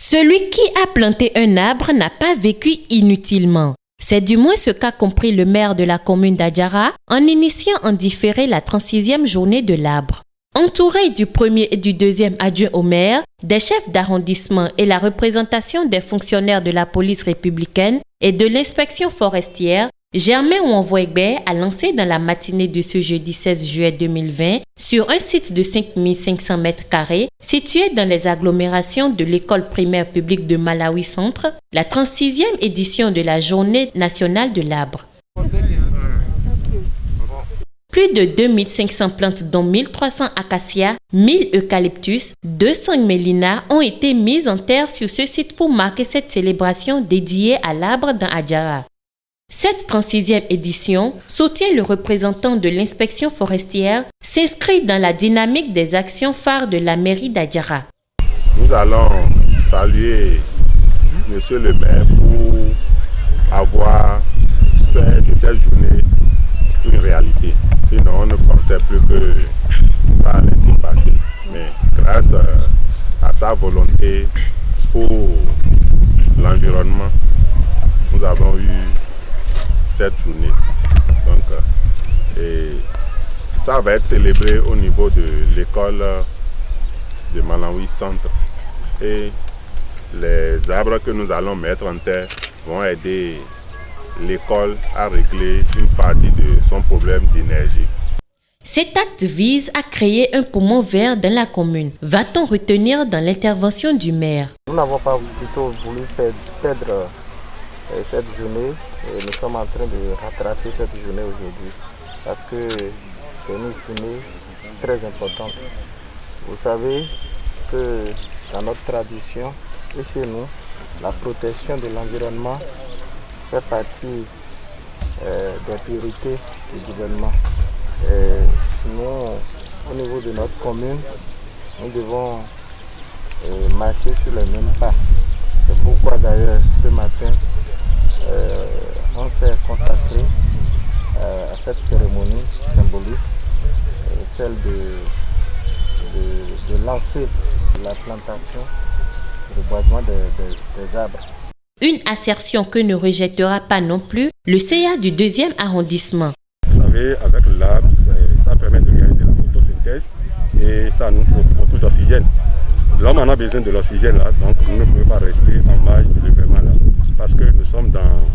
Celui qui a planté un arbre n'a pas vécu inutilement. C'est du moins ce qu'a compris le maire de la commune d'Adjara en initiant en différé la 36e journée de l'arbre. Entouré du premier et du deuxième adjoint au maire, des chefs d'arrondissement et la représentation des fonctionnaires de la police républicaine et de l'inspection forestière, Germain Ouanvoegbe a lancé dans la matinée de ce jeudi 16 juillet 2020 sur un site de 5500 m² situé dans les agglomérations de l'école primaire publique de Malawi Centre, la 36e édition de la Journée nationale de l'arbre. Plus de 2500 plantes dont 1300 acacias, 1000 eucalyptus, 200 mélinas ont été mises en terre sur ce site pour marquer cette célébration dédiée à l'arbre dans Adjara. Cette 36e édition, soutient le représentant de l'inspection forestière, s'inscrit dans la dynamique des actions phares de la mairie d'Adjara. Nous allons saluer Monsieur le maire pour avoir fait de cette journée une réalité. Sinon, on ne pensait plus que ça allait se passer. Mais grâce à sa volonté pour l'environnement, nous avons eu cette journée. Donc, et ça va être célébré au niveau de l'école de Malawi Centre. Et les arbres que nous allons mettre en terre vont aider l'école à régler une partie de son problème d'énergie. Cet acte vise à créer un poumon vert dans la commune. Va-t-on retenir dans l'intervention du maire? Nous n'avons pas plutôt voulu perdre cette journée et nous sommes en train de rattraper cette journée aujourd'hui parce que c'est une journée très importante. Vous savez que dans notre tradition et chez nous, la protection de l'environnement fait partie des priorités du gouvernement. Nous, au niveau de notre commune, nous devons marcher sur les mêmes pas. C'est pourquoi d'ailleurs ce matin, on s'est consacré à cette cérémonie symbolique, celle de lancer la plantation, le boisement des arbres. Une assertion que ne rejettera pas non plus le CA du 2e arrondissement. Vous savez, avec l'arbre, ça permet de réaliser la photosynthèse et ça nous trouve beaucoup d'oxygène. L'homme en a besoin de l'oxygène là, donc nous ne pouvons pas rester en marge de l'événement là. Parce que nous sommes dans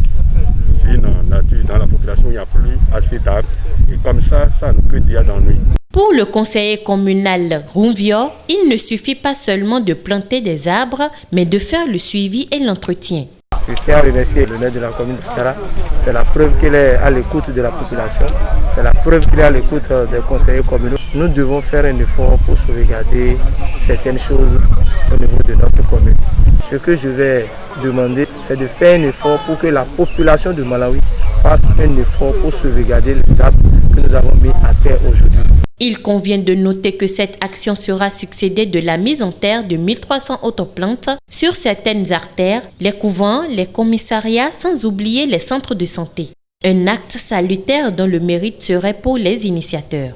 une nature, dans la population, il n'y a plus assez d'arbres. Et comme ça nous crée déjà d'ennui. Pour le conseiller communal Rumvio, il ne suffit pas seulement de planter des arbres, mais de faire le suivi et l'entretien. Je tiens à remercier le maire de la commune d'Adjara. C'est la preuve qu'il est à l'écoute de la population. C'est la preuve qu'il est à l'écoute des conseillers communaux. Nous devons faire un effort pour sauvegarder certaines choses au niveau de notre commune. Ce que je vais demander, c'est de faire un effort pour que la population de Malawi fasse un effort pour sauvegarder les arbres que nous avons mis à terre aujourd'hui. Il convient de noter que cette action sera succédée de la mise en terre de 1300 autres plantes sur certaines artères, les couvents, les commissariats, sans oublier les centres de santé. Un acte salutaire dont le mérite serait pour les initiateurs.